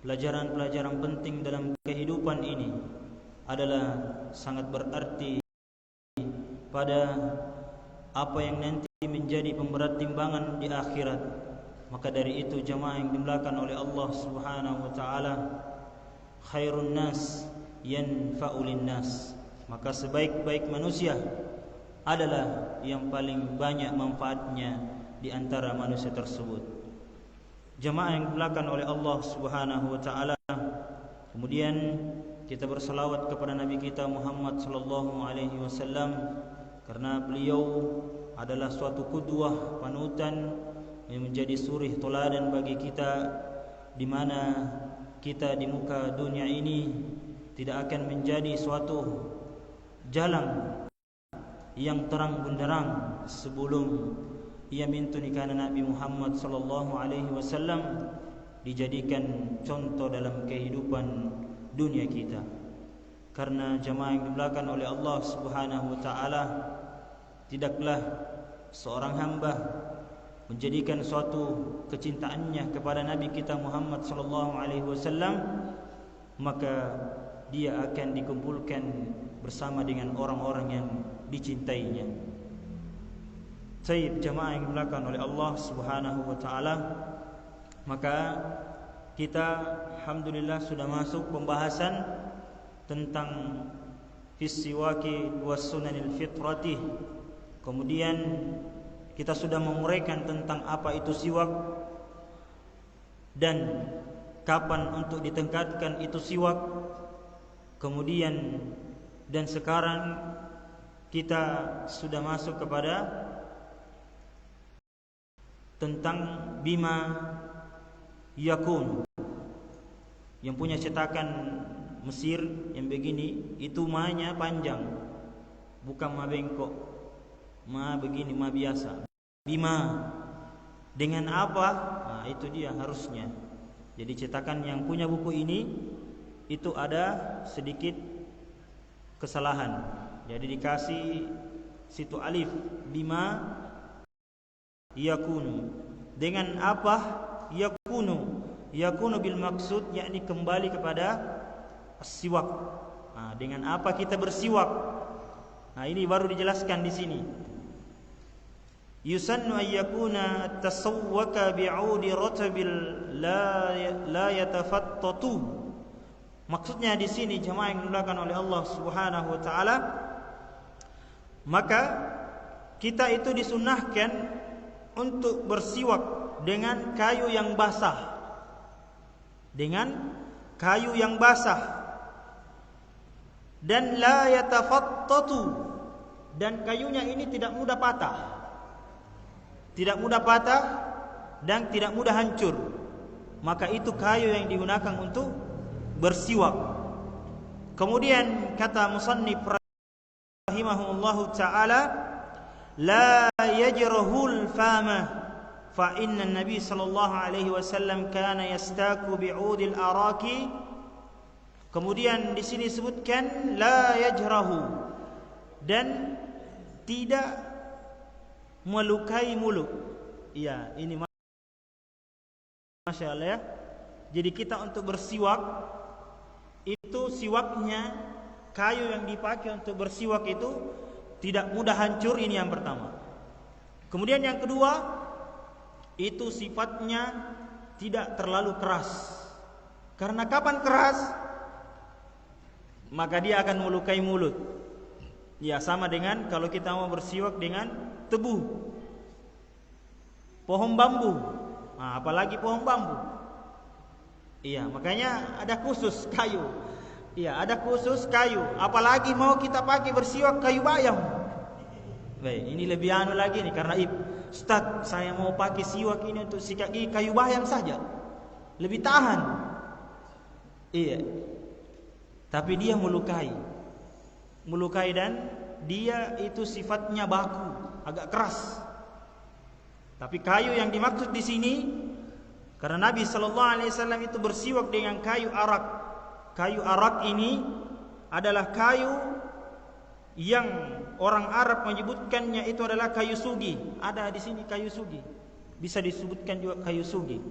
pelajaran-pelajaran penting dalam kehidupan ini adalah sangat berarti pada apa yang nanti menjadi pemberat timbangan di akhirat. Maka dari itu jamaah yang dimuliakan oleh Allah Subhanahu wa taala, khairun nas yanfa'u linnas, maka sebaik-baik manusia adalah yang paling banyak manfaatnya di antara manusia tersebut. Jamaah yang dimuliakan oleh Allah Subhanahu wa taala, kemudian kita berselawat kepada Nabi kita Muhammad sallallahu alaihi wasallam, karena beliau adalah suatu qudwah, panutan yang menjadi suri teladan bagi kita, di mana kita di muka dunia ini tidak akan menjadi suatu jalan yang terang benderang sebelum ia mintunikana Nabi Muhammad sallallahu alaihi wasallam dijadikan contoh dalam kehidupan dunia kita. Karena jamaah yang dimuliakan oleh Allah Subhanahu wa taala, tidaklah seorang hamba menjadikan suatu kecintaannya kepada Nabi kita Muhammad sallallahu alaihi wasallam, maka dia akan dikumpulkan bersama dengan orang-orang yang dicintainya. Sayyid jamaah yang dimuliakan oleh Allah Subhanahu wa taala, maka kita alhamdulillah sudah masuk pembahasan tentang fisiwaki was sunanil fitrati. Kemudian kita sudah menguraikan tentang apa itu siwak dan kapan untuk ditingkatkan itu siwak. Kemudian dan sekarang kita sudah masuk kepada tentang bima yakun, yang punya cetakan Mesir yang begini, itu ma-nya panjang, bukan ma bengkok, ma begini, ma biasa. Bima dengan apa? Nah, itu dia harusnya. Jadi cetakan yang punya buku ini itu ada sedikit kesalahan. Jadi dikasih situ alif, bima yakunu, dengan apa yakunu, yakunu bil maksud, yakni kembali kepada siwak. Nah, dengan apa kita bersiwak? Nah, ini baru dijelaskan di sini. Yusannu ayyakuna at-tasawwaka bi'udi ratabil la yatafattatu. Maksudnya di sini jemaah yang dimuliakan oleh Allah Subhanahu wa taala, maka kita itu disunahkan untuk bersiwak dengan kayu yang basah, dengan kayu yang basah, dan la yatafattatu, dan kayunya ini tidak mudah patah, tidak mudah patah dan tidak mudah hancur. Maka itu kayu yang digunakan untuk bersiwak. Kemudian kata musannif rahimahullahu taala, la yajrahul fama fa inna nabi sallallahu alaihi wasallam kana yastaku bi'udil araki. Kemudian di sini disebutkan la yajrahu, dan tidak melukai mulut. Iya, ini Masya Allah ya. Jadi kita untuk bersiwak itu, siwaknya, kayu yang dipakai untuk bersiwak itu tidak mudah hancur. Ini yang pertama. Kemudian yang kedua, itu sifatnya tidak terlalu keras. Karena kapan keras, maka dia akan melukai mulut. Ya, sama dengan kalau kita mau bersiwak dengan tebu, pohon bambu. Nah, apalagi pohon bambu. Iya, makanya ada khusus kayu. Iya, ada khusus kayu. Apalagi mau kita pakai bersiwak kayu bayam. Baik, ini lebih anu lagi nih, karena Ustaz, saya mau pakai siwak ini untuk sikat gigi kayu bayam saja, lebih tahan. Iya. Tapi dia melukai dan dia itu sifatnya baku, agak keras. Tapi kayu yang dimaksud di sini, karena Nabi sallallahu alaihi wasallam itu bersiwak dengan kayu arak. Kayu arak ini adalah kayu yang orang Arab menyebutkannya itu adalah kayu sugi. Ada di sini kayu sugi. Bisa disebutkan juga kayu sugi.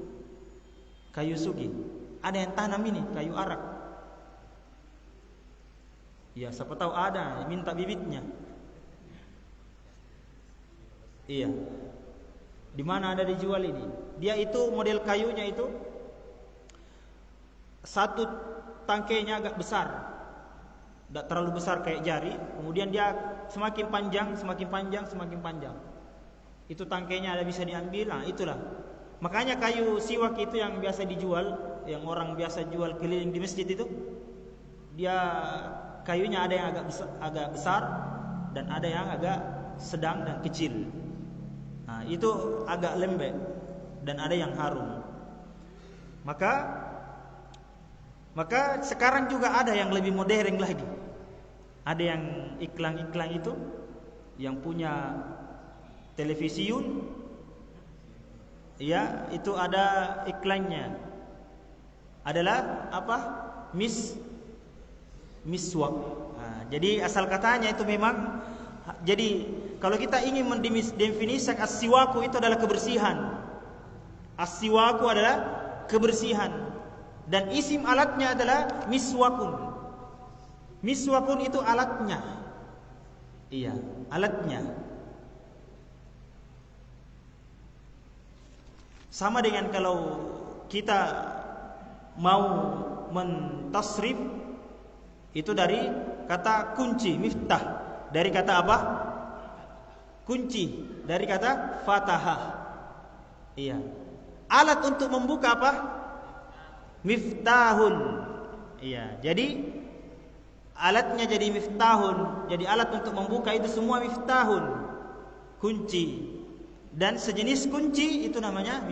Kayu sugi. ada yang tanam ini kayu arak. Ya, siapa tahu ada minta bibitnya. Iya. Di mana ada dijual ini? Dia itu model kayunya itu satu tangkainya agak besar, tidak terlalu besar kayak jari. Kemudian dia semakin panjang, semakin panjang, semakin panjang. Itu tangkainya ada bisa diambil. Nah, itulah. Makanya kayu siwak itu yang biasa dijual, yang orang biasa jual keliling di masjid itu, dia kayunya ada yang agak besar dan ada yang agak sedang dan kecil. Nah, itu agak lembek dan ada yang harum. Maka sekarang juga ada yang lebih modern lagi. Ada yang iklan-iklan itu yang punya televisiun, ya, itu ada iklannya. Adalah apa? Miswak. Nah, jadi asal katanya itu memang, jadi kalau kita ingin mendefinisikan as-siwaku itu adalah kebersihan. As-siwaku adalah kebersihan. Dan isim alatnya adalah miswakun. Miswakun itu alatnya. Iya, alatnya. Sama dengan kalau kita mau mentasrif itu dari kata kunci, miftah. Dari kata apa? Kunci. Dari kata fatahah. Iya. Alat untuk membuka apa? Miftahun. Iya. Jadi alatnya jadi miftahun. Jadi alat untuk membuka itu semua miftahun. Kunci. Dan sejenis kunci itu namanya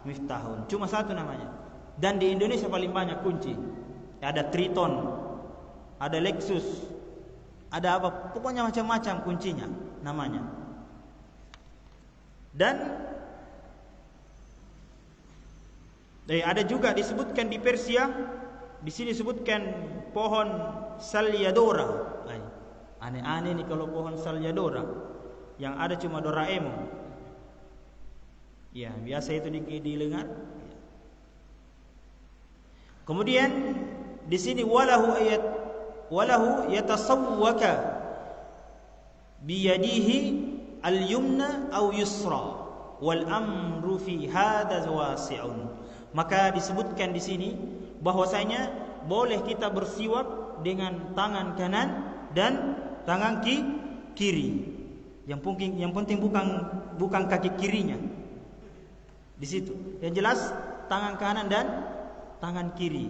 miftahun. Cuma satu namanya. Dan di Indonesia paling banyak kunci. Ada Triton, ada Lexus, ada apa? Pokoknya macam-macam kuncinya namanya. Dan ada juga disebutkan di Persia. Di sini disebutkan pohon Salyadora. Aneh-aneh nih kalau pohon Salyadora. Yang ada cuma Doraemon. Ya, biasa itu didengar. Kemudian di sini walahu yatasawwaka biyadihi al-yumna aw yusra wal amru fi hadza wasi'un. Maka disebutkan di sini bahwasanya boleh kita bersiwak dengan tangan kanan dan tangan kiri. Yang penting bukan kaki kirinya. Di situ. Yang jelas tangan kanan dan tangan kiri.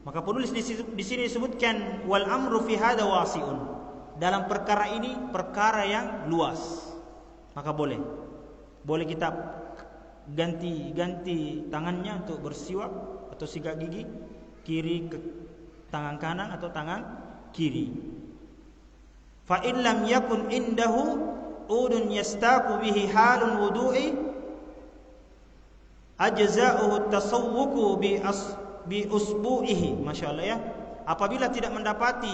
Maka penulis di sini disebutkan wal amru fi hadza wasi'un. Dalam perkara ini perkara yang luas. Maka boleh kita ganti tangannya untuk bersiwak atau sikat gigi, kiri ke tangan kanan atau tangan kiri. Fa in lam yakun indahu udun yastaku bihi halun wudu'i ajza'uhu tasawwuku bi usbu'ihi. Masya Allah ya. Apabila tidak mendapati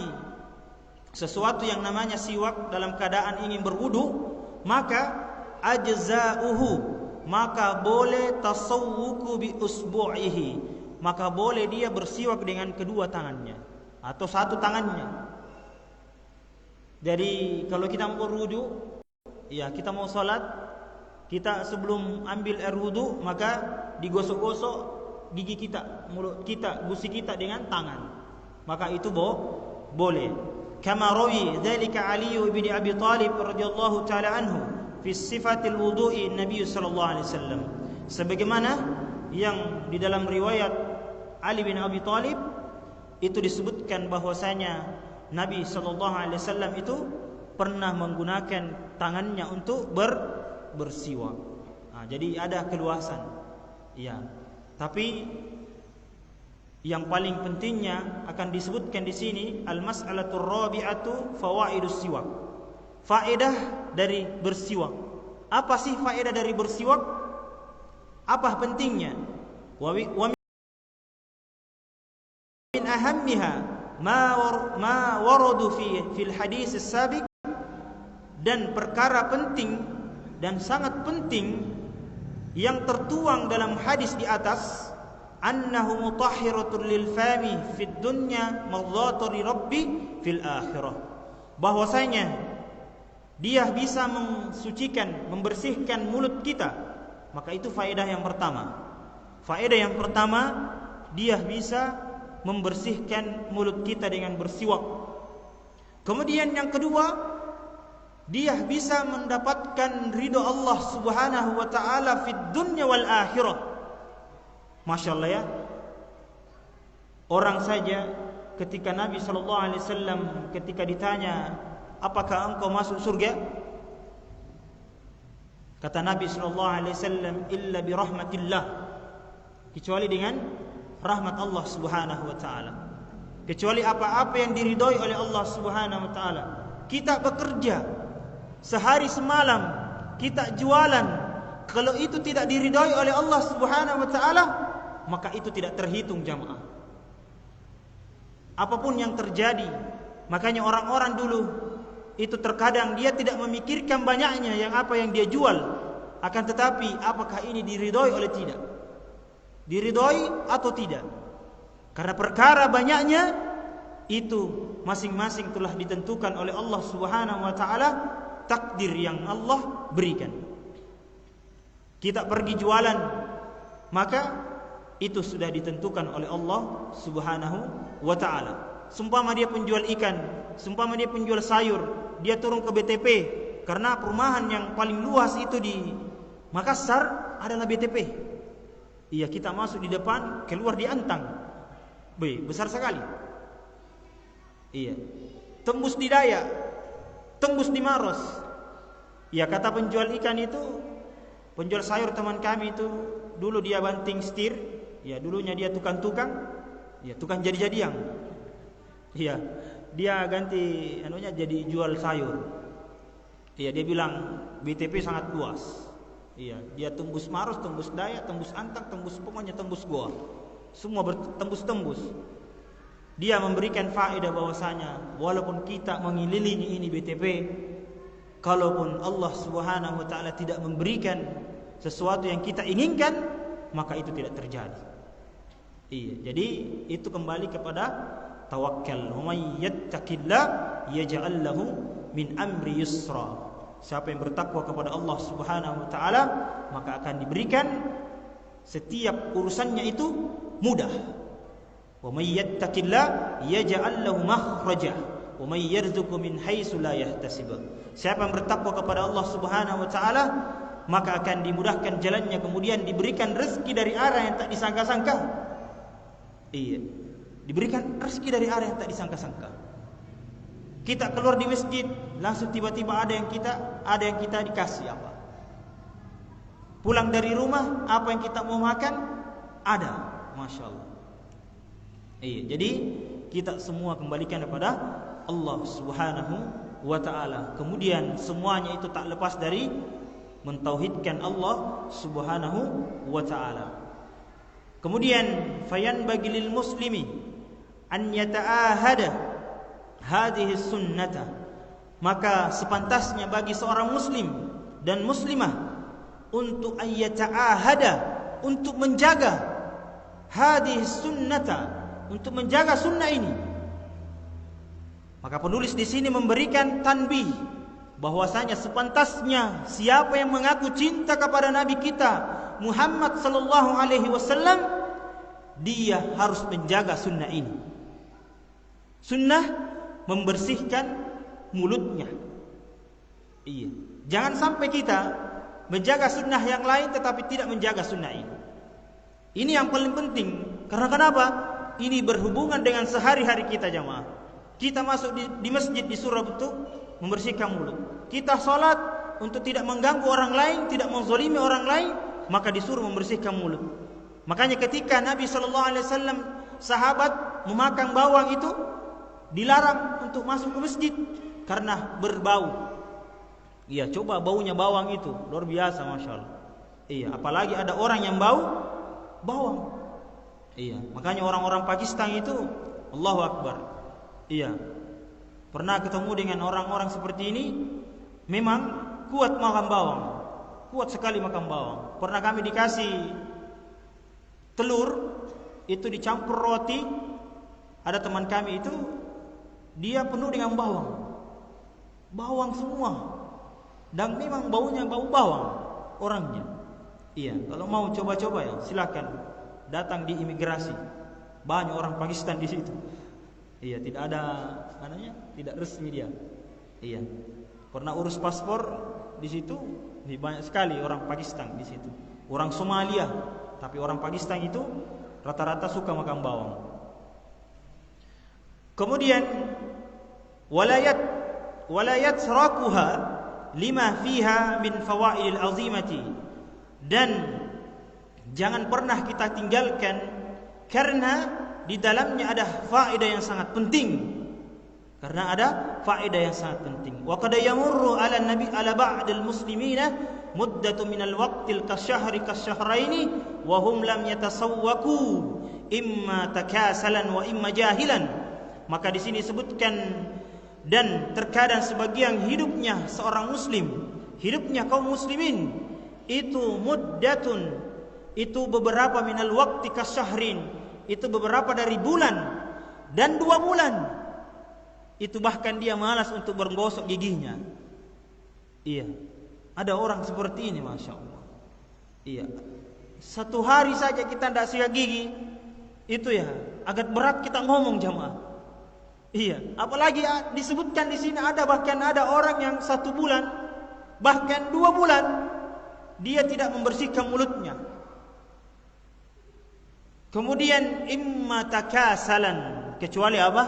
sesuatu yang namanya siwak dalam keadaan ingin berwudu, maka ajza'uhu, maka boleh tasawwuku bi usbu'ihi, maka boleh dia bersiwak dengan kedua tangannya atau satu tangannya. Jadi kalau kita mau berwudu, ya kita mau salat, kita sebelum ambil air wudu maka digosok-gosok gigi kita, mulut kita, gusi kita dengan tangan. Maka itu boleh. Kama rawi dzalika Ali bin Abi Thalib radhiyallahu taala anhu fi sifatil wudu'i Nabi sallallahu alaihi wasallam. Sebagaimana yang di dalam riwayat Ali bin Abi Thalib itu disebutkan bahwasanya Nabi sallallahu alaihi wasallam itu pernah menggunakan tangannya untuk bersiwak. Nah, jadi ada keluasan. Iya. Tapi yang paling pentingnya akan disebutkan di sini al-mas'alatur rabi'atu fawaidus siwak. Faedah dari bersiwak. Apa sih faedah dari bersiwak? Apa pentingnya? Wa min ahammiha ma waradu fil hadis as-sabiq, dan perkara penting dan sangat penting yang tertuang dalam hadis di atas annahu mutahhiratun lil fami fid dunya mardhatun li rabbi fil akhirah. Bahwasanya dia bisa mensucikan, membersihkan mulut kita. Maka itu faedah yang pertama. Faedah yang pertama, dia bisa membersihkan mulut kita dengan bersiwak. Kemudian yang kedua, dia bisa mendapatkan ridho Allah Subhanahu wa taala fid dunya wal akhirah. Masya Allah ya. Orang saja ketika Nabi sallallahu alaihi wasallam ketika ditanya, "Apakah engkau masuk surga?" Kata Nabi sallallahu alaihi wasallam, "Illa bi rahmatillah." Kecuali dengan rahmat Allah Subhanahu wa taala. Kecuali apa-apa yang diridhoi oleh Allah Subhanahu wa taala. Kita bekerja sehari semalam, kita jualan, kalau itu tidak diridhoi oleh Allah Subhanahu wa taala, maka itu tidak terhitung jamaah. Apapun yang terjadi, makanya orang-orang dulu itu terkadang dia tidak memikirkan banyaknya yang apa yang dia jual, akan tetapi apakah ini diridhoi oleh tidak, diridhoi atau tidak. Karena perkara banyaknya itu masing-masing telah ditentukan oleh Allah Subhanahu wa taala, takdir yang Allah berikan. Kita pergi jualan, maka itu sudah ditentukan oleh Allah Subhanahu wa taala. Sumpama dia penjual ikan, sumpama dia penjual sayur, dia turun ke BTP karena perumahan yang paling luas itu di Makassar adalah BTP. Iya, kita masuk di depan, keluar di Antang. Besar sekali. Iya. Tembus di Dayak, tembus di Maros. Ya, kata penjual ikan itu, penjual sayur teman kami itu, dulu dia banting setir, ya dulunya dia tukang-tukang, ya tukang jadi-jadian. Iya, dia ganti anunya jadi jual sayur. Iya, dia bilang BTP sangat luas. Iya, dia tembus Maros, tembus Dayak, tembus Antang, tembus pokoknya tembus Goa. Semua bertembus-tembus. Dia memberikan faedah bahwasanya walaupun kita mengelilingi ini BTP, kalaupun Allah Subhanahu wa taala tidak memberikan sesuatu yang kita inginkan, maka itu tidak terjadi. Iya, jadi itu kembali kepada tawakkal. Wa may yattaqillah yaj'al lahu min amri yusra. Siapa yang bertakwa kepada Allah Subhanahu wa taala, maka akan diberikan setiap urusannya itu mudah. Wa may yattaqillah yaj'al lahu makhraja wa may yarzuqhu min haitsu la yahtasib. Siapa yang bertakwa kepada Allah Subhanahu wa taala, maka akan dimudahkan jalannya, kemudian diberikan rezeki dari arah yang tak disangka-sangka. Iya, diberikan rezeki dari arah yang tak disangka-sangka. Kita keluar di masjid, langsung tiba-tiba ada yang kita dikasih apa. Pulang dari rumah, apa yang kita mau makan ada, masya Allah. Iya, jadi kita semua kembalikan kepada Allah Subhanahu wa taala. Kemudian semuanya itu tak lepas dari mentauhidkan Allah Subhanahu wa taala. Kemudian fayanbaghi lil muslimi an yata'ahada hadhihi sunnata. Maka sepantasnya bagi seorang muslim dan muslimah untuk ayyata'ahada, untuk menjaga hadhihi sunnata, untuk menjaga sunnah ini. Maka penulis di sini memberikan tanbih bahwasanya sepantasnya siapa yang mengaku cinta kepada Nabi kita Muhammad sallallahu alaihi wasallam, dia harus menjaga sunnah ini. Sunnah membersihkan mulutnya. Iya, jangan sampai kita menjaga sunnah yang lain tetapi tidak menjaga sunnah ini. Ini yang paling penting. Karena kenapa? Ini berhubungan dengan sehari-hari kita jamaah. Kita masuk di masjid disuruh untuk membersihkan mulut. Kita sholat untuk tidak mengganggu orang lain, tidak menzalimi orang lain, maka disuruh membersihkan mulut. Makanya ketika Nabi SAW sahabat memakan bawang itu dilarang untuk masuk ke masjid karena berbau. Iya, coba baunya bawang itu luar biasa, masya Allah. Iya, apalagi ada orang yang bau bawang. Iya, makanya orang-orang Pakistan itu Allahu Akbar. Iya, pernah ketemu dengan orang-orang seperti ini, memang kuat makan bawang, kuat sekali makan bawang. Pernah kami dikasih telur, itu dicampur roti. Ada teman kami itu dia penuh dengan bawang semua, dan memang baunya bau bawang orangnya. Iya, kalau mau coba-coba ya silakan datang di imigrasi, banyak orang Pakistan di situ. Iya, tidak ada tidak resmi dia. Iya, pernah urus paspor di situ, banyak sekali orang Pakistan di situ. Orang Somalia, tapi orang Pakistan itu rata-rata suka makan bawang. Kemudian walayat sarakuha lima fiha min fawaidil azimati, dan jangan pernah kita tinggalkan karena di dalamnya ada faedah yang sangat penting. Karena ada faedah yang sangat penting. Wa qad yamurru ala nabi ala ba'dil muslimina muddatu minal waqtil kasyahri kasyahraini wa hum lam yatasawwaku imma takasalan wa imma jahilan. Maka di sini disebutkan, dan terkadang sebagian hidupnya seorang muslim, hidupnya kaum muslimin itu muddatun, itu beberapa minal waqti kasyahrin, itu beberapa dari bulan dan 2 bulan. Itu bahkan dia malas untuk menggosok giginya. Iya, ada orang seperti ini, Masya Allah. Iya, 1 hari saja kita tidak sikat gigi, itu ya agak berat kita ngomong jamaah. Iya, apalagi disebutkan di sini bahkan ada orang yang 1 bulan, bahkan 2 bulan dia tidak membersihkan mulutnya. Kemudian imma takasalan, kecuali apa?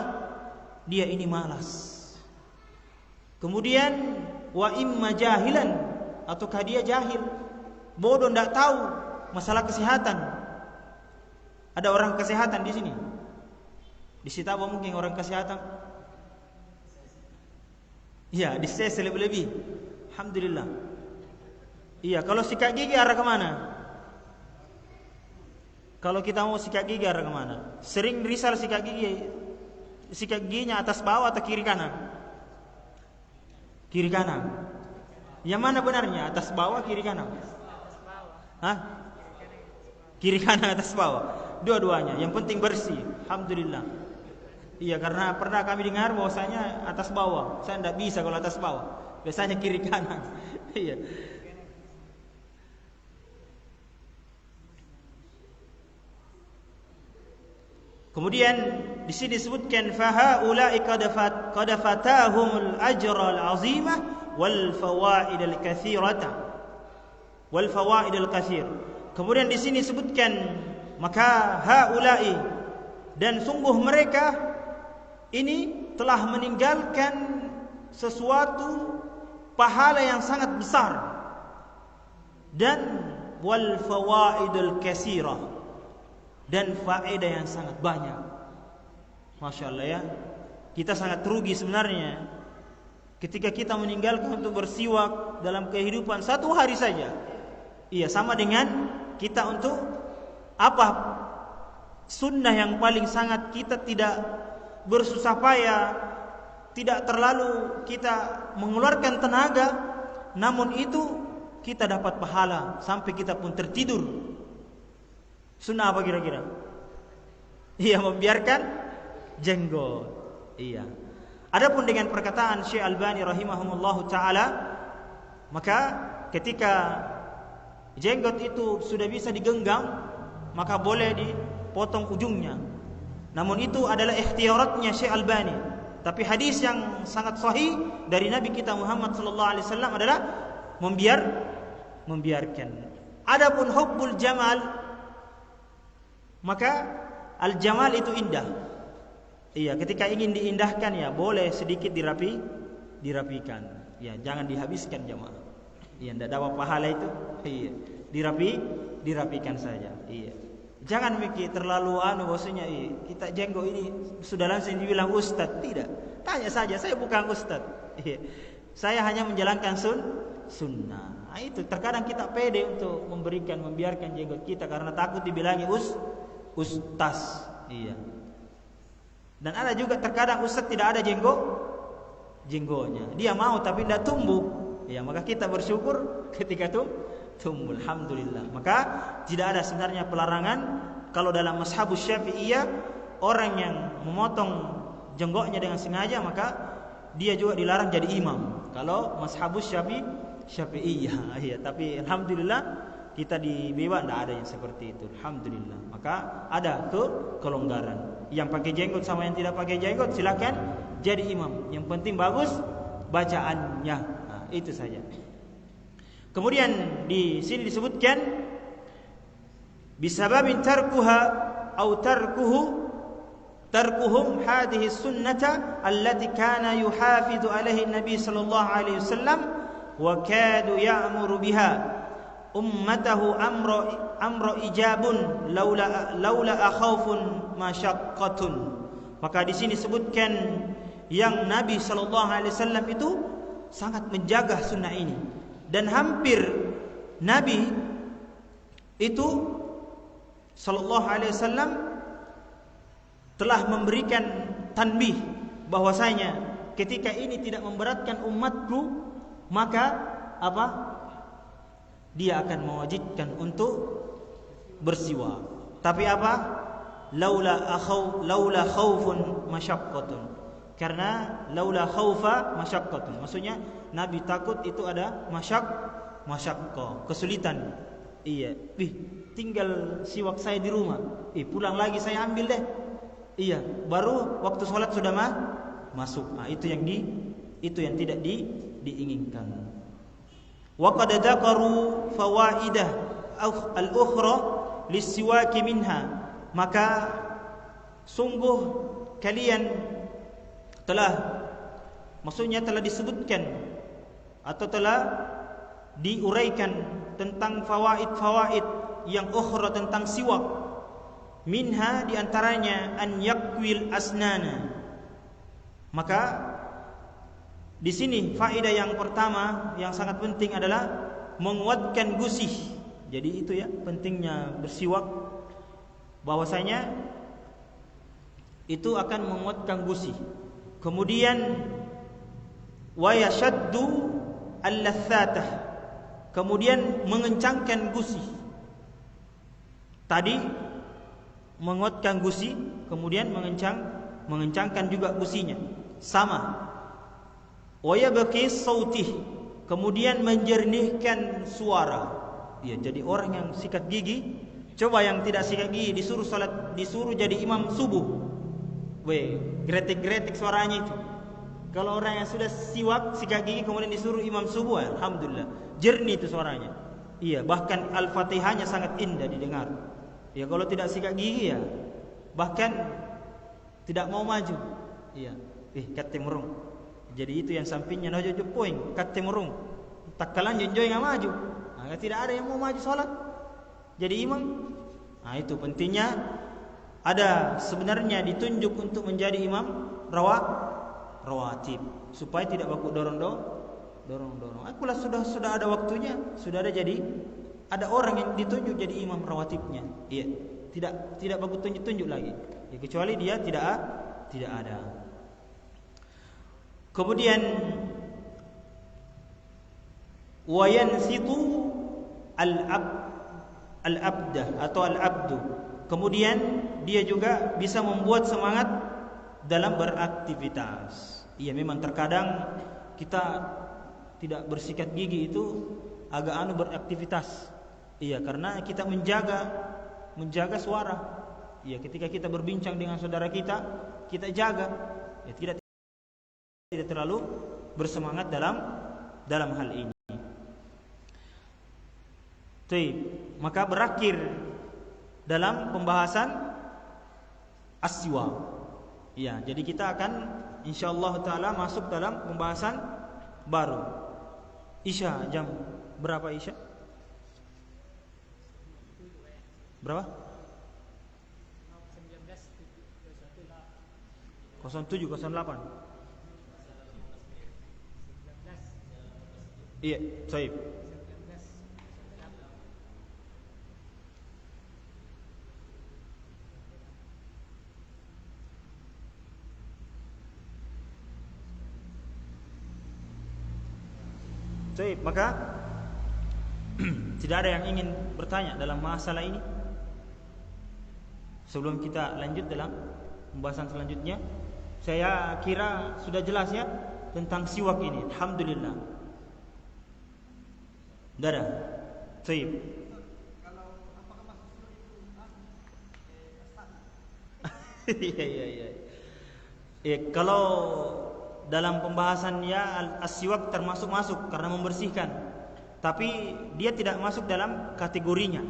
Dia ini malas. Kemudian wa imma jahilan, ataukah dia jahil, bodoh, tidak tahu masalah kesehatan. Ada orang kesehatan di sini? Di situ apa mungkin orang kesehatan? Iya, di CC lebih-lebih. Alhamdulillah. Iya, kalau sikat gigi arah kemana? Kalau kita mau sikat gigi arah kemana? Sering risal sikat giginya atas bawah atau kiri kanan? Kiri kanan. Yang mana benarnya? Atas bawah, kiri kanan? Hah? Kiri kanan, atas bawah. Dua-duanya. Yang penting bersih. Alhamdulillah. Iya, karena pernah kami dengar bahwasanya atas bawah. Saya tidak bisa kalau atas bawah. Biasanya kiri kanan. Iya. Kemudian di sini disebutkan fahaula'i qad fatahumul ajra al-'azimah wal fawaid al-katsirata wal fawaid al-katsir. Kemudian di sini disebutkan maka haula'i, dan sungguh mereka ini telah meninggalkan sesuatu pahala yang sangat besar dan wal fawaidul katsirah, dan faedah yang sangat banyak. Masya Allah ya, kita sangat rugi sebenarnya ketika kita meninggalkan untuk bersiwak dalam kehidupan 1 hari saja. Iya, sama dengan kita untuk apa? Sunnah yang paling sangat kita tidak bersusah payah, tidak terlalu kita mengeluarkan tenaga, namun itu kita dapat pahala sampai kita pun tertidur. Sunnah apa kira-kira? Iya, membiarkan jenggot. Iya. Adapun dengan perkataan Syekh Albani rahimahumullahu taala, maka ketika jenggot itu sudah bisa digenggam, maka boleh dipotong ujungnya. Namun itu adalah ikhtiyaratnya Syekh Albani. Tapi hadis yang sangat sahih dari Nabi kita Muhammad sallallahu alaihi wasallam adalah membiarkan. Adapun hubbul jamal, maka al-jamal itu indah. Iya, ketika ingin diindahkan ya boleh sedikit dirapikan. Ya, jangan dihabiskan jemaah. Iya, tidak dapat pahala itu. Iya, dirapikan saja. Iya. Jangan mikir terlalu bahwasanya kita jenggot ini sudah langsung dibilang ustaz. Tidak. Tanya saja, saya bukan ustaz. Iya. Saya hanya menjalankan sunnah. Nah, itu terkadang kita pede untuk membiarkan jenggot kita karena takut dibilangi ustaz. Iya. Dan ada juga terkadang ustaz tidak ada jenggotnya. Dia mau tapi tidak tumbuh. Ya, maka kita bersyukur ketika tumbuh. Alhamdulillah. Maka tidak ada sebenarnya pelarangan kalau dalam mazhab Syafi'iyah orang yang memotong jenggotnya dengan sengaja maka dia juga dilarang jadi imam. Kalau mazhab Syafi'iyah, ya. Tapi alhamdulillah kita di Bewa tidak ada yang seperti itu. Alhamdulillah. Maka ada kelonggaran. Yang pakai jenggot sama yang tidak pakai jenggot silakan jadi imam. Yang penting bagus bacaannya. Nah, itu saja. Kemudian di sini disebutkan bisababin tarkuha atau tarkuhum hadhihi sunnata allati kana yuhafidhu alaihi nabi sallallahu alaihi wasallam wa kadu ya'muru biha ummatahu amra ijabun laula akhawfun masyaqqatun. Maka di sini disebutkan yang Nabi sallallahu alaihi wasallam itu sangat menjaga sunnah ini dan hampir Nabi itu sallallahu alaihi wasallam telah memberikan tanbih bahwasanya ketika ini tidak memberatkan umatku maka apa? Dia akan mewajibkan untuk bersiwak. Tapi apa? Laula khaufun masyaqqatun. Karena laula khaufa masyaqqatun. Maksudnya Nabi takut itu ada masyaqqah, kesulitan. Iya, tinggal siwak saya di rumah. Pulang lagi saya ambil deh. Iya, baru waktu sholat sudah masuk. Nah, itu yang tidak diinginkan. Wa qad dzakaru fawaidah al-ukhra lis-siwaki minha. Maka sungguh kalian maksudnya telah disebutkan atau telah diuraikan tentang fawaid yang ukhra tentang siwak. Minha diantaranya an yakwil asnana. Maka di sini faedah yang pertama yang sangat penting adalah menguatkan gusih. Jadi itu ya pentingnya bersiwak, bahwasanya itu akan menguatkan gusih. Kemudian wa yashaddu al-latsatah, kemudian mengencangkan gusih. Tadi menguatkan gusih, kemudian mengencangkan juga gusihnya. Sama. Wa yabqi sautih, kemudian menjernihkan suara. Ya, jadi orang yang sikat gigi, coba yang tidak sikat gigi disuruh salat, disuruh jadi imam subuh. Gretik-gretik suaranya itu. Kalau orang yang sudah sikat gigi kemudian disuruh imam subuh, alhamdulillah, jernih itu suaranya. Iya, bahkan Al-Fatihahnya sangat indah didengar. Ya, kalau tidak sikat gigi ya bahkan tidak mau maju. Iya, kate murung. Jadi itu yang sampingnya nojo poing kate murung. Takalan jenjoy enggak maju. Nah, tidak ada yang mau maju salat jadi imam. Nah, itu pentingnya ada sebenarnya ditunjuk untuk menjadi imam rawatib supaya tidak baku dorong. Akulah sudah ada waktunya, sudah ada orang yang ditunjuk jadi imam rawatibnya. Iya, tidak baku tunjuk lagi. Ya, kecuali dia tidak ada. Kemudian wa yansitu al-abdah atau al-abdu. Kemudian dia juga bisa membuat semangat dalam beraktivitas. Iya, memang terkadang kita tidak bersikat gigi itu agak beraktivitas. Iya, karena kita menjaga suara. Iya, ketika kita berbincang dengan saudara kita jaga. Ya, tidak terlalu bersemangat dalam hal ini. Maka berakhir dalam pembahasan as-siwak. Ya, jadi kita akan insyaallah taala masuk dalam pembahasan baru. Isya jam berapa Isya? Berapa? 07.08. Iya, baik. Baik, maka tidak ada yang ingin bertanya dalam masalah ini? Sebelum kita lanjut dalam pembahasan selanjutnya, saya kira sudah jelas ya tentang siwak ini. Alhamdulillah. Sudah. Baik. Iya. Kalau dalam pembahasannya as-siwak termasuk masuk karena membersihkan, tapi dia tidak masuk dalam kategorinya.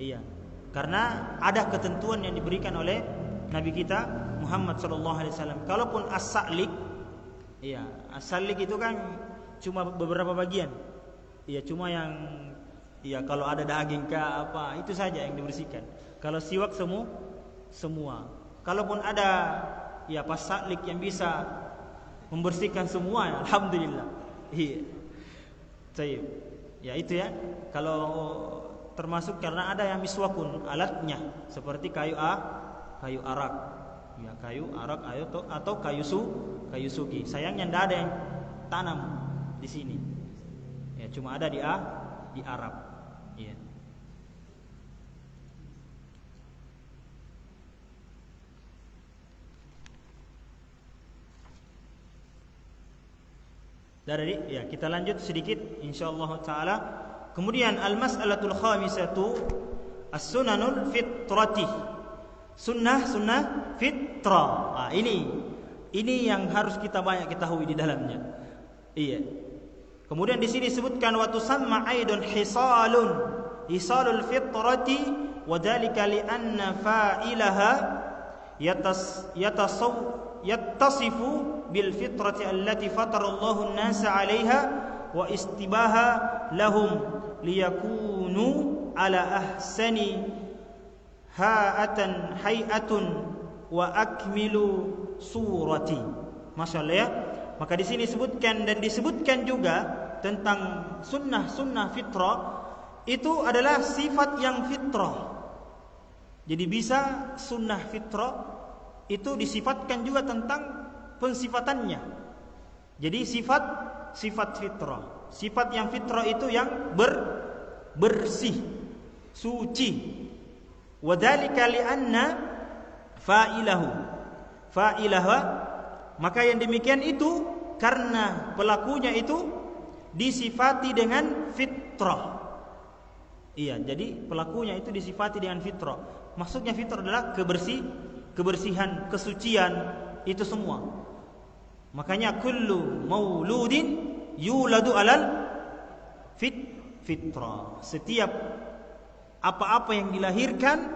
Iya. Karena ada ketentuan yang diberikan oleh Nabi kita Muhammad SAW. Kalaupun as-sa'lik, iya, as-sa'lik itu kan cuma beberapa bagian. Iya, cuma yang, iya, kalau ada daging kah apa, itu saja yang dibersihkan. Kalau siwak semua. Kalaupun ada, ya, pas sa'lik yang bisa membersihkan semua, alhamdulillah. Iya. Baik. Ya itu ya. Kalau termasuk karena ada yang miswakun alatnya seperti kayu arak, ya, kayu arak atau kayu sugi. Sayangnya tidak ada yang tanam di sini, ya, cuma ada di Arab, ya. Dari ya kita lanjut sedikit insyaallah taala. Kemudian al-mas'alatul khamisatu as-sunanul fitrati. Sunnah fitrah. Ini yang harus kita banyak ketahui di dalamnya. Iya. Kemudian di sini disebutkan wa tusamma aidun hisalul fitrati wa dzalika li anna fa'ilaha yattasifu bil fitrati allati fatara Allahu an-nasa 'alaiha wa istibaha lahum liyakunu ala ahsani hay'atun wa akmilu surati. Masyaallah ya. Maka di sini disebutkan juga tentang sunnah fitrah itu adalah sifat yang fitrah. Jadi bisa sunnah fitrah itu disifatkan juga tentang pensifatannya. Jadi sifat fitrah. Sifat yang fitrah itu yang bersih, suci. Wa dzalika li anna fa'ilaha, maka yang demikian itu karena pelakunya itu disifati dengan fitrah. Iya, jadi pelakunya itu disifati dengan fitrah. Maksudnya fitrah adalah kebersihan, kesucian, itu semua. Makanya kullu mauludin yuladu alal fitrah. Setiap apa-apa yang dilahirkan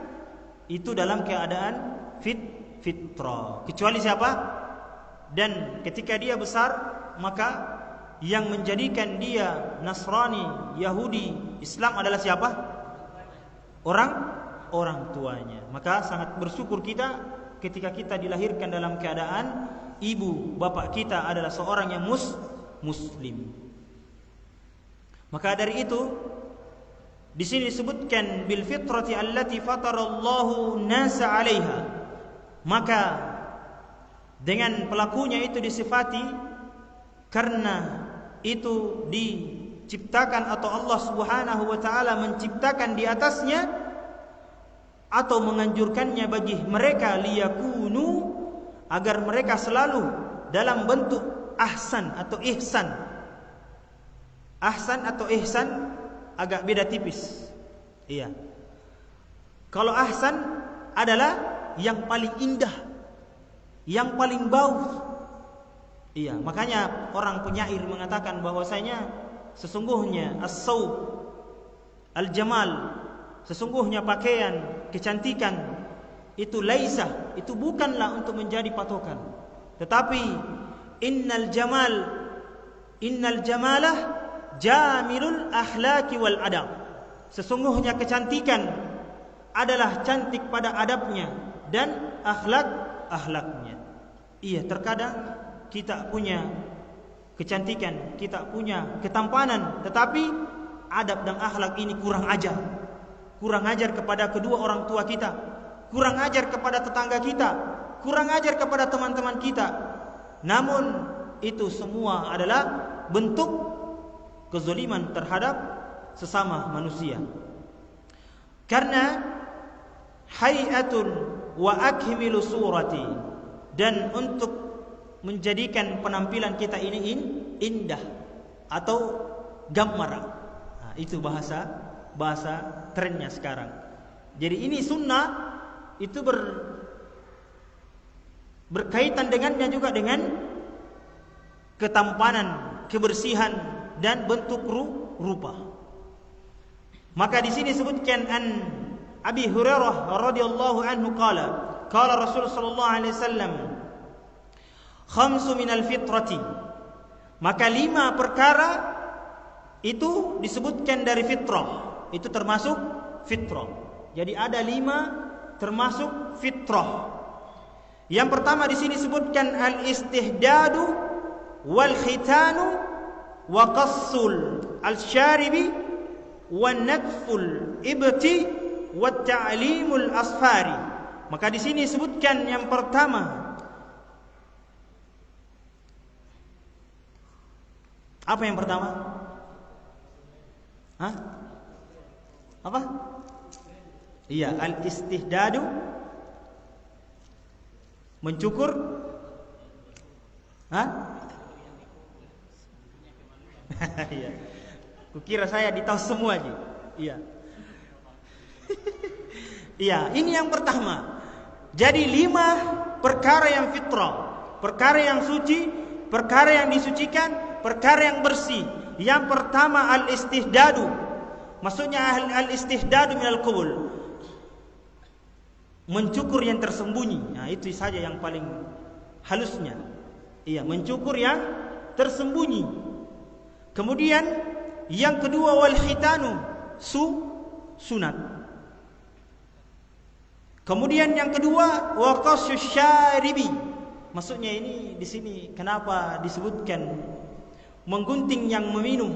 itu dalam keadaan fitrah. Kecuali siapa? Dan ketika dia besar, maka yang menjadikan dia Nasrani, Yahudi, Islam adalah siapa? Orang tuanya. Maka sangat bersyukur kita ketika kita dilahirkan dalam keadaan ibu bapak kita adalah seorang yang muslim. Maka dari itu di sini disebutkan bil fitrati allati fatarallahu nasa 'alaiha. Maka dengan pelakunya itu disifati karena itu diciptakan atau Allah Subhanahu wa taala menciptakan di atasnya atau menganjurkannya bagi mereka liyakunu, agar mereka selalu dalam bentuk ahsan atau ihsan. Ahsan atau ihsan agak beda tipis. Iya. Kalau ahsan adalah yang paling indah, yang paling bagus. Iya, makanya orang penyair mengatakan bahwasanya sesungguhnya as-saub al-jamal, sesungguhnya pakaian, kecantikan itu laisa, itu bukanlah untuk menjadi patokan. Tetapi innal jamalah jamilul akhlaqi wal adab. Sesungguhnya kecantikan adalah cantik pada adabnya dan akhlaknya. Iya, terkadang kita punya kecantikan, kita punya ketampanan, tetapi adab dan akhlak ini kurang ajar. Kurang ajar kepada kedua orang tua kita, kurang ajar kepada tetangga kita, kurang ajar kepada teman-teman kita. Namun itu semua adalah bentuk kezaliman terhadap sesama manusia. Karena hay'atun wa akmilu surati, dan untuk menjadikan penampilan kita ini indah atau gamara. Nah, itu bahasa trennya sekarang. Jadi ini sunnah itu berkaitan dengannya juga dengan ketampanan, kebersihan dan bentuk rupa. Maka di sini disebutkan an Abi Hurairah radhiyallahu anhu qala Rasul sallallahu alaihi wasallam, khamsu minal fitrati. Maka 5 perkara itu disebutkan dari fitrah, itu termasuk fitrah. Jadi ada 5 termasuk fitrah. Yang pertama di sini disebutkan al-istihdadu wal khitanu wa qassul al-syaribi wa natful ibti wa ta'limul asfari. Maka di sini disebutkan yang pertama. Apa yang pertama? Hah? Apa? Iya, al-istihdadu, mencukur. Hah? Iya. Kukira saya ditahu semua aja. Iya. Iya, ini yang pertama. Jadi 5 perkara yang fitrah, perkara yang suci, perkara yang disucikan, perkara yang bersih. Yang pertama al-istihdadu. Maksudnya al-istihdadu minal qubul, mencukur yang tersembunyi. Nah, itu saja yang paling halusnya. Iya, mencukur yang tersembunyi. Kemudian yang kedua wal khitanu, sunat. Kemudian yang kedua wa qassyus syaribi. Maksudnya ini di sini kenapa disebutkan menggunting yang meminum?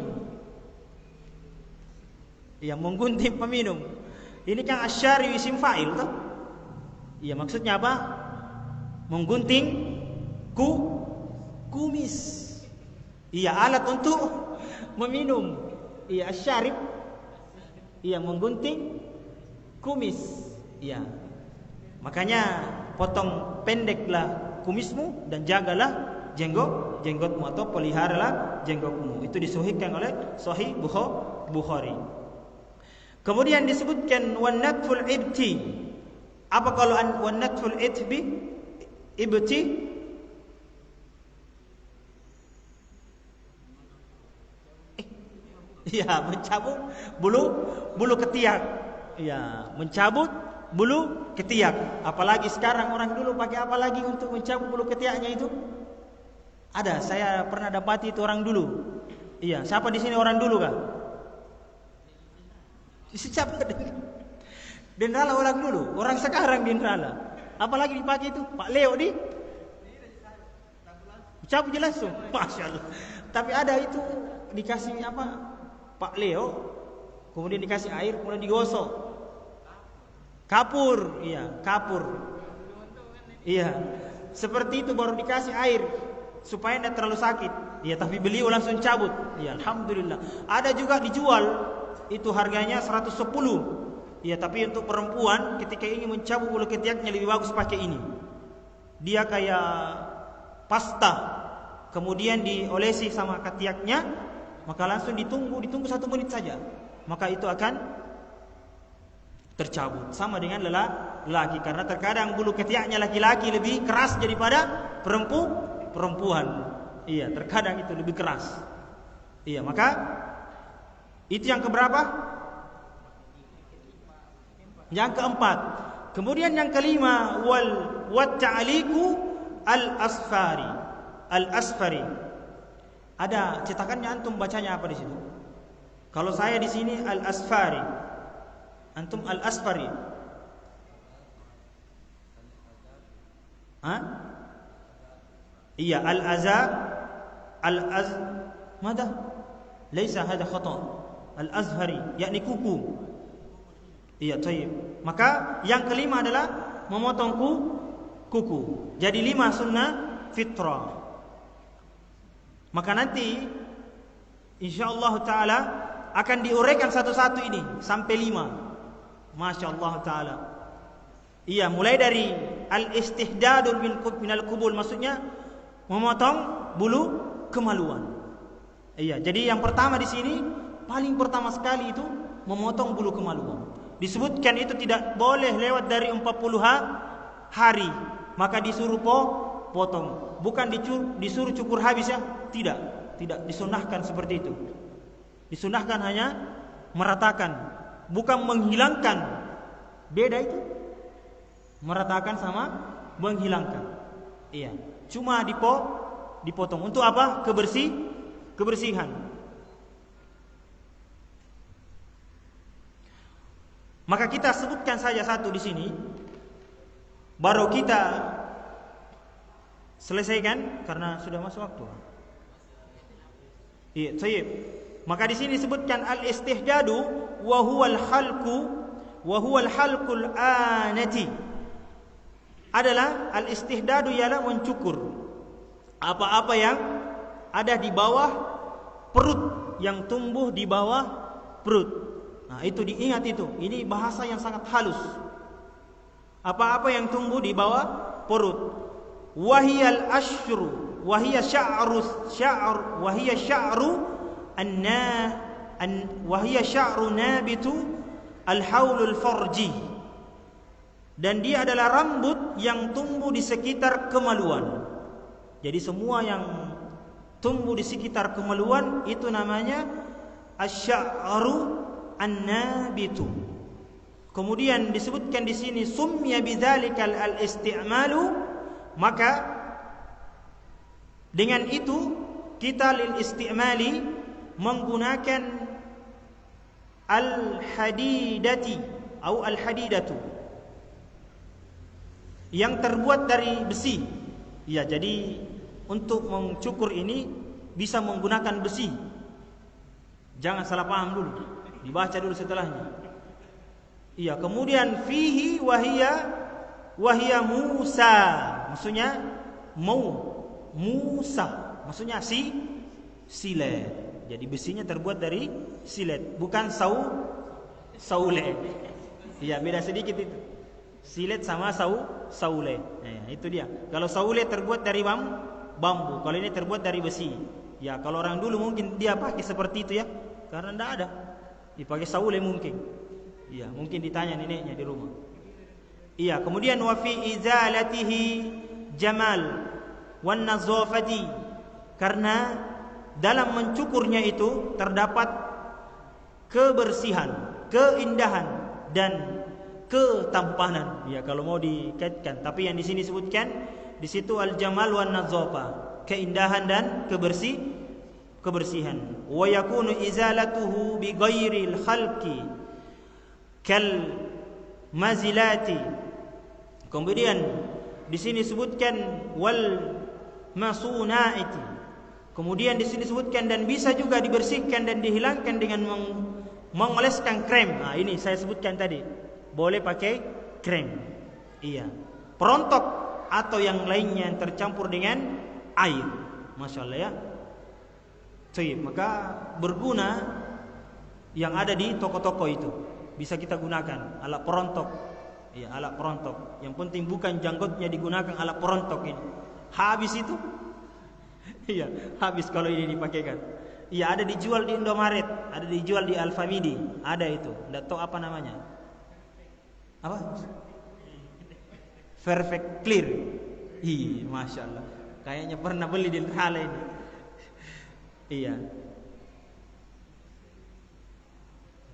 Ya, menggunting peminum. Ini kan asyari isim fa'il toh? Iya, maksudnya apa? Menggunting kumis. Iya, alat untuk meminum. Iya, asyarib. Iya, menggunting kumis. Iya. Makanya potong pendeklah kumismu dan jagalah jenggotmu atau peliharalah jenggotmu. Itu disahihkan oleh Sahih Bukhari. Kemudian disebutkan wan natful ibti. Apa kalau wan natful ibti? Ya, mencabut bulu ketiak. Ya, mencabut bulu ketiak. Apalagi sekarang orang dulu pakai apa lagi untuk mencabut bulu ketiaknya itu? Ada, saya pernah dapati itu orang dulu. Iya, siapa di sini orang dulu kah? Siapa? Dendala orang dulu, orang sekarang dendala. Apalagi dipakai itu? Pak Leo di cabut jelas tuh. Masya Allah. Tapi ada itu dikasih apa? Pak Leo, kemudian dikasih air, kemudian digosok. Kapur, iya, kapur. Iya, seperti itu baru dikasih air supaya tidak terlalu sakit. Iya, tapi beliau langsung cabut. Iya, alhamdulillah. Ada juga dijual, itu harganya 110. Iya, tapi untuk perempuan ketika ingin mencabut bulu ketiaknya lebih bagus pakai ini. Dia kayak pasta, kemudian diolesi sama ketiaknya. Maka langsung ditunggu 1 menit saja. Maka itu akan tercabut. Sama dengan lelaki. Karena terkadang bulu ketiaknya laki-laki lebih keras daripada perempuan. Iya, terkadang itu lebih keras. Iya, maka itu yang keberapa? Yang keempat. Kemudian yang kelima wat ta'liqu al-asfari. Ada cetakannya, antum bacanya apa di situ? Kalau saya di sini al-asfari, antum al-asfari. Hah? Iya, ماذا؟ ليس هذا خطأ. Al-azhari, yakni kuku. Iya, tayyib. Maka yang kelima adalah memotong kuku. Jadi 5 sunnah fitrah. Maka nanti insyaallah taala akan diuraikan satu-satu ini sampai 5. Masya Allah taala. Iya, mulai dari al-istihdadul minal qubul, maksudnya memotong bulu kemaluan. Iya, jadi yang pertama di sini paling pertama sekali itu memotong bulu kemaluan. Disebutkan itu tidak boleh lewat dari 40 hari, maka disuruh potong. Bukan disuruh cukur habis ya, tidak disunahkan seperti itu. Disunahkan hanya meratakan, bukan menghilangkan. Beda itu. Meratakan sama menghilangkan. Iya, cuma dipotong. Untuk apa? Kebersihan. Maka kita sebutkan saja satu di sini, baru kita selesaikan karena sudah masuk waktu. Iya, baik. Maka di sini disebutkan al-istihdadu wa huwal halqul anati. Adalah al-istihdadu ialah mencukur apa-apa yang ada di bawah perut, yang tumbuh di bawah perut. Nah, itu diingat itu. Ini bahasa yang sangat halus. Apa-apa yang tumbuh di bawah perut. Wahiyal ashru, wahiya sya'ru nabitu al-haulul farji. Dan dia adalah rambut yang tumbuh di sekitar kemaluan. Jadi semua yang tumbuh di sekitar kemaluan itu namanya asy-sya'ru an-nabitu. Kemudian disebutkan di sini summiya bidzalikal al-isti'malu, maka dengan itu kita lil isti'mali menggunakan al-hadidati atau al-hadidatu yang terbuat dari besi. Ya, jadi untuk mencukur ini bisa menggunakan besi. Jangan salah paham dulu, dibaca dulu setelahnya. Iya, kemudian fihi wahia Musa, maksudnya Musa, maksudnya silet. Jadi besinya terbuat dari silet, bukan saule. Iya, beda sedikit itu. Silet sama saule. Nah, itu dia. Kalau saule terbuat dari bambu, kalau ini terbuat dari besi. Ya, kalau orang dulu mungkin dia pakai seperti itu ya, karena tidak ada. Dipakai saule mungkin. Iya, mungkin ditanya neneknya di rumah. Iya, kemudian wa fi izalatihi jamal wan nazafati, karena dalam mencukurnya itu terdapat kebersihan, keindahan dan ketampanan. Ya, kalau mau dikaitkan, tapi yang di sini sebutkan di situ al-jamal wan nazafa, keindahan dan kebersihan. Wa yakunu izalatuhu bi ghairil khalqi kal mazilati. Kemudian di sini sebutkan wal masunaati. Kemudian di sini sebutkan dan bisa juga dibersihkan dan dihilangkan dengan mengoleskan krem. Nah, ini saya sebutkan tadi. Boleh pakai krem. Iya. Perontok atau yang lainnya yang tercampur dengan air. Masya Allah ya. Baik, maka berguna yang ada di toko-toko itu. Bisa kita gunakan alat perontok. Iya, alat perontok. Yang penting bukan janggutnya digunakan alat perontok ini. Habis itu. Iya, habis kalau ini dipakaikan. Iya, ada dijual di Indomaret, ada dijual di Alfamidi, ada itu. Enggak tahu apa namanya. Apa? Perfect clear. Ih, Masya Allah. Kayaknya pernah beli di Hala ini. Iya.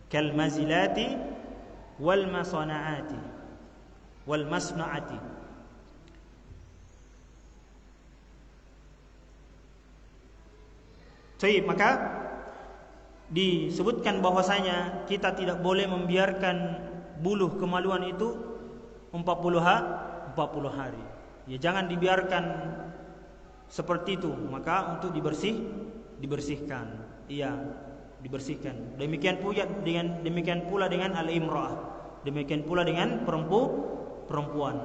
Kal mazilati wal masanaati wal masnaati. Baik, maka disebutkan bahwasanya kita tidak boleh membiarkan buluh kemaluan itu 40 hari. Ya, jangan dibiarkan seperti itu. Maka untuk dibersihkan. Iya, dibersihkan. Demikian pula dengan al-imra'ah. Demikian pula dengan perempuan.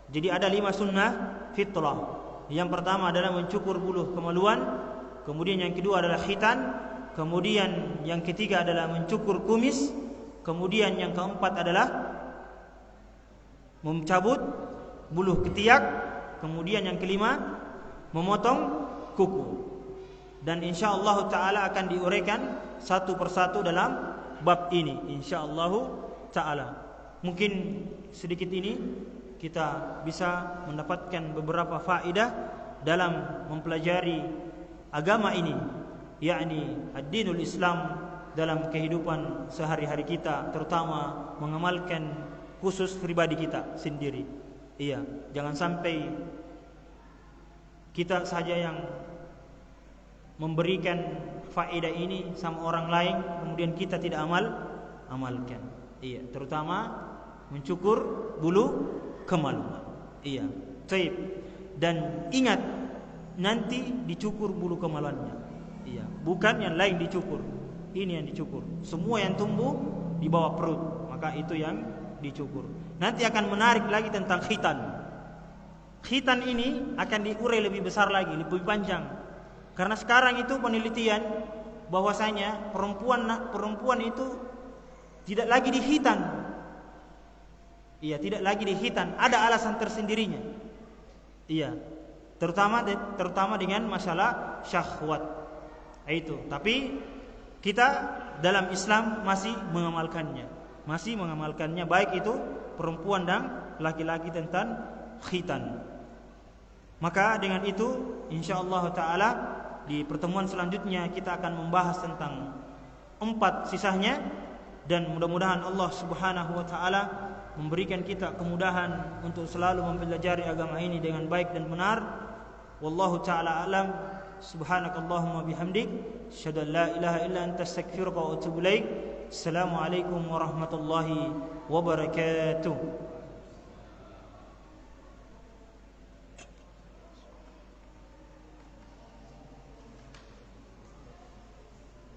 Jadi ada 5 sunnah fitrah. Yang pertama adalah mencukur buluh kemaluan. Kemudian yang kedua adalah khitan. Kemudian yang ketiga adalah mencukur kumis. Kemudian yang keempat adalah mencabut bulu ketiak, kemudian yang kelima memotong kuku. Dan insyaallah taala akan diuraikan satu persatu dalam bab ini insyaallah taala. Mungkin sedikit ini kita bisa mendapatkan beberapa faedah dalam mempelajari agama ini, yakni ad-dinul Islam, dalam kehidupan sehari-hari kita, terutama mengamalkan khusus pribadi kita sendiri. Iya, jangan sampai kita saja yang memberikan faedah ini sama orang lain, kemudian kita tidak amalkan. Iya, terutama mencukur bulu kemaluan. Iya, baik. Dan ingat, nanti dicukur bulu kemaluannya. Iya, bukan yang lain dicukur. Ini yang dicukur. Semua yang tumbuh di bawah perut, maka itu yang dicukur. Nanti akan menarik lagi tentang khitan. Khitan ini akan diurai lebih besar lagi, lebih panjang. Karena sekarang itu penelitian bahwasanya perempuan itu tidak lagi dikhitan. Iya, tidak lagi dikhitan. Ada alasan tersendirinya. Iya, terutama dengan masalah syahwat. Itu. Tapi kita dalam Islam masih mengamalkannya, baik itu perempuan dan laki-laki tentang khitan. Maka dengan itu insyaallah taala di pertemuan selanjutnya kita akan membahas tentang 4 sisanya, dan mudah-mudahan Allah Subhanahu wa taala memberikan kita kemudahan untuk selalu mempelajari agama ini dengan baik dan benar. Wallahu taala alam. Subhanakallahumma bihamdik, asyhadu an la ilaha illa anta, astaghfiruka wa atubu ilaik. Assalamualaikum warahmatullahi wabarakatuh.